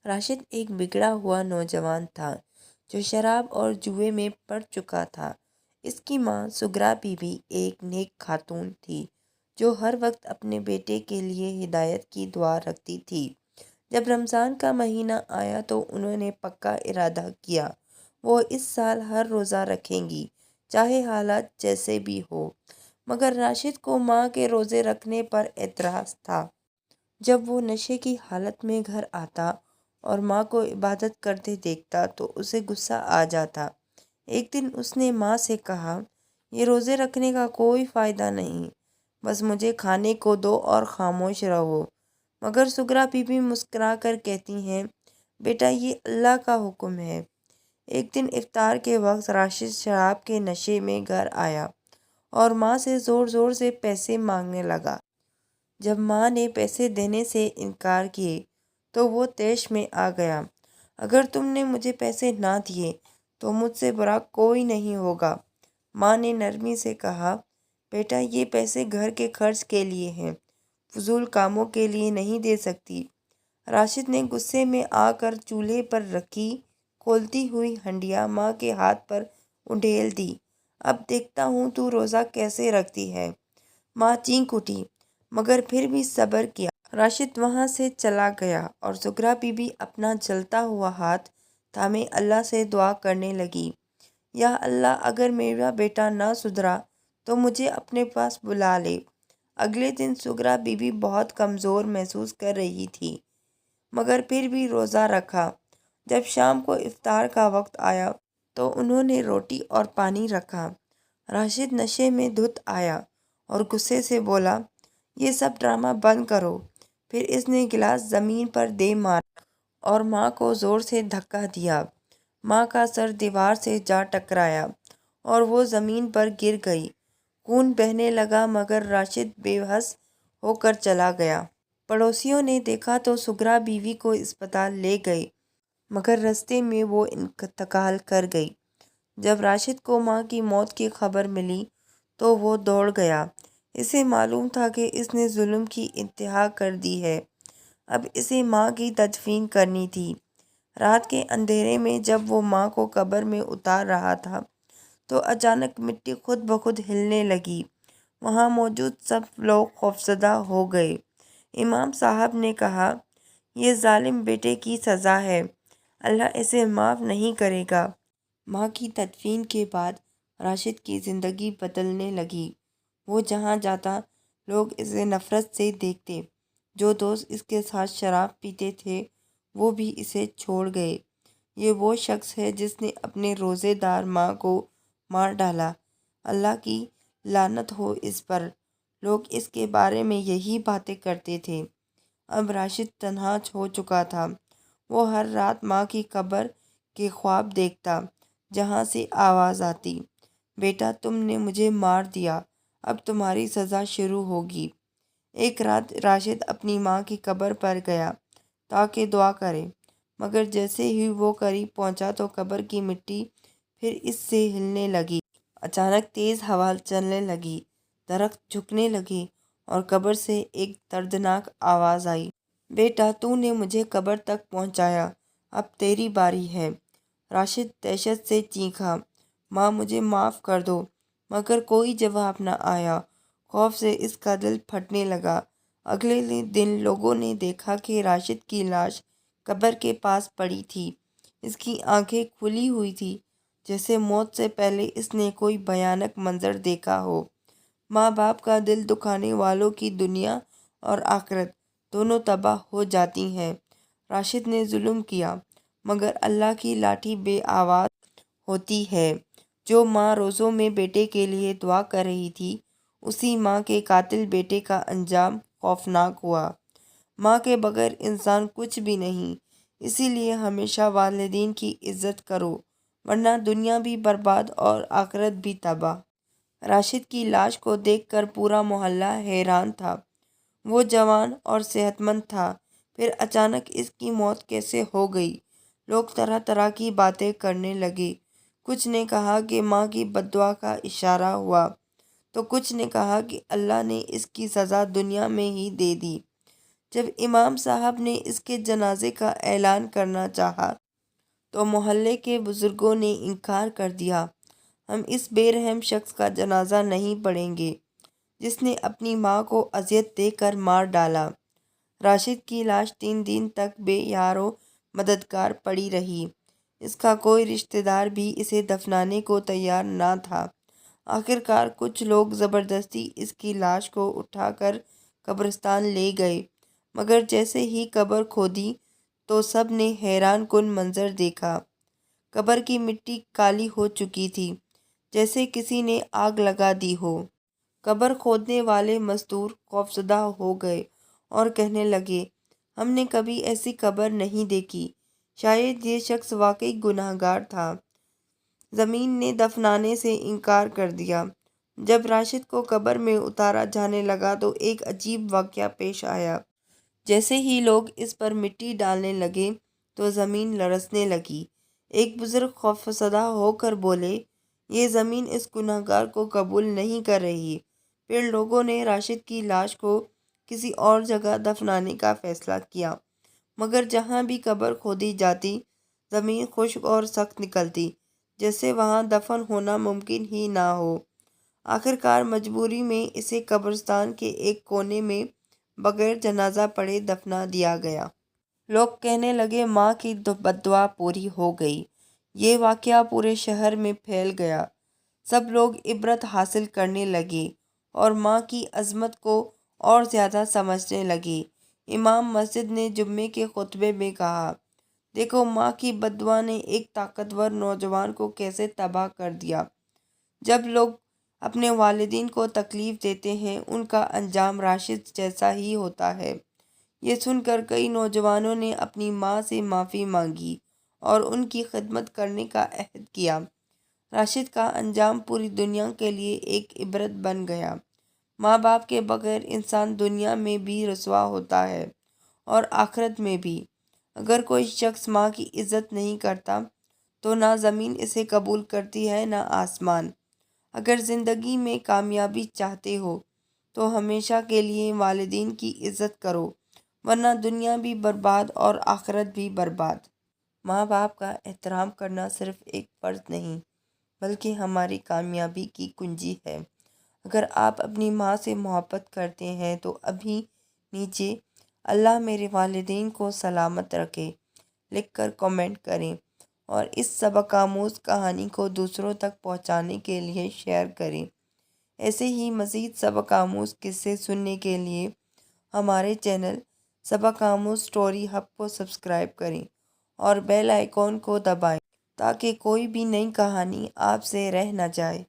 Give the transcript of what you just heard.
راشد ایک بگڑا ہوا نوجوان تھا جو شراب اور جوئے میں پڑ چکا تھا۔ اس کی ماں سغرا بیوی ایک نیک خاتون تھی جو ہر وقت اپنے بیٹے کے لیے ہدایت کی دعا رکھتی تھی۔ جب رمضان کا مہینہ آیا تو انہوں نے پکا ارادہ کیا وہ اس سال ہر روزہ رکھیں گی، چاہے حالات جیسے بھی ہو۔ مگر راشد کو ماں کے روزے رکھنے پر اعتراض تھا۔ جب وہ نشے کی حالت میں گھر آتا اور ماں کو عبادت کرتے دیکھتا تو اسے غصہ آ جاتا۔ ایک دن اس نے ماں سے کہا، یہ روزے رکھنے کا کوئی فائدہ نہیں، بس مجھے کھانے کو دو اور خاموش رہو۔ مگر سغرا بیوی مسکرا کر کہتی ہیں، بیٹا یہ اللہ کا حکم ہے۔ ایک دن افطار کے وقت راشد شراب کے نشے میں گھر آیا اور ماں سے زور زور سے پیسے مانگنے لگا۔ جب ماں نے پیسے دینے سے انکار کیے تو وہ طیش میں آ گیا، اگر تم نے مجھے پیسے نہ دیے تو مجھ سے برا کوئی نہیں ہوگا۔ ماں نے نرمی سے کہا، بیٹا یہ پیسے گھر کے خرچ کے لیے ہیں، فضول کاموں کے لیے نہیں دے سکتی۔ راشد نے غصے میں آ کر چولہے پر رکھی کھولتی ہوئی ہنڈیا ماں کے ہاتھ پر انڈیل دی۔ اب دیکھتا ہوں تو روزہ کیسے رکھتی ہے۔ ماں چینک اٹھی مگر پھر بھی صبر کیا۔ راشد وہاں سے چلا گیا اور سغرا بیوی اپنا جلتا ہوا ہاتھ تھامے اللہ سے دعا کرنے لگی، یا اللہ اگر میرا بیٹا نہ سدھرا تو مجھے اپنے پاس بلا لے۔ اگلے دن سغرا بیوی بہت کمزور محسوس کر رہی تھی مگر پھر بھی روزہ رکھا۔ جب شام کو افطار کا وقت آیا تو انہوں نے روٹی اور پانی رکھا۔ راشد نشے میں دھت آیا اور غصے سے بولا، یہ سب ڈرامہ بند کرو۔ پھر اس نے گلاس زمین پر دے مارا اور ماں کو زور سے دھکا دیا۔ ماں کا سر دیوار سے جا ٹکرایا اور وہ زمین پر گر گئی۔ خون بہنے لگا مگر راشد بے بس ہو کر چلا گیا۔ پڑوسیوں نے دیکھا تو سغرا بیوی کو اسپتال لے گئے مگر رستے میں وہ انتقال کر گئی۔ جب راشد کو ماں کی موت کی خبر ملی تو وہ دوڑ گیا۔ اسے معلوم تھا کہ اس نے ظلم کی انتہا کر دی ہے، اب اسے ماں کی تدفین کرنی تھی۔ رات کے اندھیرے میں جب وہ ماں کو قبر میں اتار رہا تھا تو اچانک مٹی خود بخود ہلنے لگی۔ وہاں موجود سب لوگ خوفزدہ ہو گئے۔ امام صاحب نے کہا، یہ ظالم بیٹے کی سزا ہے، اللہ اسے معاف نہیں کرے گا۔ ماں کی تدفین کے بعد راشد کی زندگی بدلنے لگی۔ وہ جہاں جاتا لوگ اسے نفرت سے دیکھتے۔ جو دوست اس کے ساتھ شراب پیتے تھے وہ بھی اسے چھوڑ گئے۔ یہ وہ شخص ہے جس نے اپنے روزے دار ماں کو مار ڈالا، اللہ کی لعنت ہو اس پر۔ لوگ اس کے بارے میں یہی باتیں کرتے تھے۔ اب راشد تنہا ہو چکا تھا۔ وہ ہر رات ماں کی قبر کے خواب دیکھتا جہاں سے آواز آتی، بیٹا تم نے مجھے مار دیا، اب تمہاری سزا شروع ہوگی۔ ایک رات راشد اپنی ماں کی قبر پر گیا تاکہ دعا کرے مگر جیسے ہی وہ قریب پہنچا تو قبر کی مٹی پھر اس سے ہلنے لگی۔ اچانک تیز ہوا چلنے لگی، درخت جھکنے لگے اور قبر سے ایک دردناک آواز آئی، بیٹا تو نے مجھے قبر تک پہنچایا، اب تیری باری ہے۔ راشد دہشت سے چیخا، ماں مجھے معاف کر دو، مگر کوئی جواب نہ آیا۔ خوف سے اس کا دل پھٹنے لگا۔ اگلے دن لوگوں نے دیکھا کہ راشد کی لاش قبر کے پاس پڑی تھی۔ اس کی آنکھیں کھلی ہوئی تھیں جیسے موت سے پہلے اس نے کوئی بھیانک منظر دیکھا ہو۔ ماں باپ کا دل دکھانے والوں کی دنیا اور آخرت دونوں تباہ ہو جاتی ہیں۔ راشد نے ظلم کیا مگر اللہ کی لاٹھی بے آواز ہوتی ہے۔ جو ماں روزوں میں بیٹے کے لیے دعا کر رہی تھی، اسی ماں کے قاتل بیٹے کا انجام خوفناک ہوا۔ ماں کے بغیر انسان کچھ بھی نہیں، اسی لیے ہمیشہ والدین کی عزت کرو ورنہ دنیا بھی برباد اور آخرت بھی تباہ۔ راشد کی لاش کو دیکھ کر پورا محلہ حیران تھا۔ وہ جوان اور صحت مند تھا، پھر اچانک اس کی موت کیسے ہو گئی؟ لوگ طرح طرح کی باتیں کرنے لگے۔ کچھ نے کہا کہ ماں کی بددعا کا اشارہ ہوا تو کچھ نے کہا کہ اللہ نے اس کی سزا دنیا میں ہی دے دی۔ جب امام صاحب نے اس کے جنازے کا اعلان کرنا چاہا تو محلے کے بزرگوں نے انکار کر دیا۔ ہم اس بے رحم شخص کا جنازہ نہیں پڑھیں گے جس نے اپنی ماں کو اذیت دے کر مار ڈالا۔ راشد کی لاش 3 دن تک بے یار و مددگار پڑی رہی۔ اس کا کوئی رشتہ دار بھی اسے دفنانے کو تیار نہ تھا۔ آخرکار کچھ لوگ زبردستی اس کی لاش کو اٹھا کر قبرستان لے گئے، مگر جیسے ہی قبر کھودی تو سب نے حیران کن منظر دیکھا۔ قبر کی مٹی کالی ہو چکی تھی، جیسے کسی نے آگ لگا دی ہو۔ قبر کھودنے والے مزدور خوفزدہ ہو گئے اور کہنے لگے، ہم نے کبھی ایسی قبر نہیں دیکھی، شاید یہ شخص واقعی گناہ گار تھا۔ زمین نے دفنانے سے انکار کر دیا۔ جب راشد کو قبر میں اتارا جانے لگا تو ایک عجیب واقعہ پیش آیا۔ جیسے ہی لوگ اس پر مٹی ڈالنے لگے تو زمین لرزنے لگی۔ ایک بزرگ خوفزدہ ہو کر بولے، یہ زمین اس گناہ گار کو قبول نہیں کر رہی۔ پھر لوگوں نے راشد کی لاش کو کسی اور جگہ دفنانے کا فیصلہ کیا، مگر جہاں بھی قبر کھودی جاتی زمین خشک اور سخت نکلتی، جیسے وہاں دفن ہونا ممکن ہی نہ ہو۔ آخرکار مجبوری میں اسے قبرستان کے ایک کونے میں بغیر جنازہ پڑھے دفنا دیا گیا۔ لوگ کہنے لگے، ماں کی بددعا پوری ہو گئی۔ یہ واقعہ پورے شہر میں پھیل گیا۔ سب لوگ عبرت حاصل کرنے لگے اور ماں کی عظمت کو اور زیادہ سمجھنے لگے۔ امام مسجد نے جمعے کے خطبے میں کہا، دیکھو ماں کی بددعا نے ایک طاقتور نوجوان کو کیسے تباہ کر دیا۔ جب لوگ اپنے والدین کو تکلیف دیتے ہیں ان کا انجام راشد جیسا ہی ہوتا ہے۔ یہ سن کر کئی نوجوانوں نے اپنی ماں سے معافی مانگی اور ان کی خدمت کرنے کا عہد کیا۔ راشد کا انجام پوری دنیا کے لیے ایک عبرت بن گیا۔ ماں باپ کے بغیر انسان دنیا میں بھی رسوا ہوتا ہے اور آخرت میں بھی۔ اگر کوئی شخص ماں کی عزت نہیں کرتا تو نہ زمین اسے قبول کرتی ہے نہ آسمان۔ اگر زندگی میں کامیابی چاہتے ہو تو ہمیشہ کے لیے والدین کی عزت کرو، ورنہ دنیا بھی برباد اور آخرت بھی برباد۔ ماں باپ کا احترام کرنا صرف ایک فرض نہیں بلکہ ہماری کامیابی کی کنجی ہے۔ اگر آپ اپنی ماں سے محبت کرتے ہیں تو ابھی نیچے اللہ میرے والدین کو سلامت رکھے لکھ کر کمنٹ کریں اور اس سبق آموز کہانی کو دوسروں تک پہنچانے کے لیے شیئر کریں۔ ایسے ہی مزید سبق آموز قصے سننے کے لیے ہمارے چینل سبق آموز اسٹوری ہب کو سبسکرائب کریں اور بیل آئیکن کو دبائیں تاکہ کوئی بھی نئی کہانی آپ سے رہ نہ جائے۔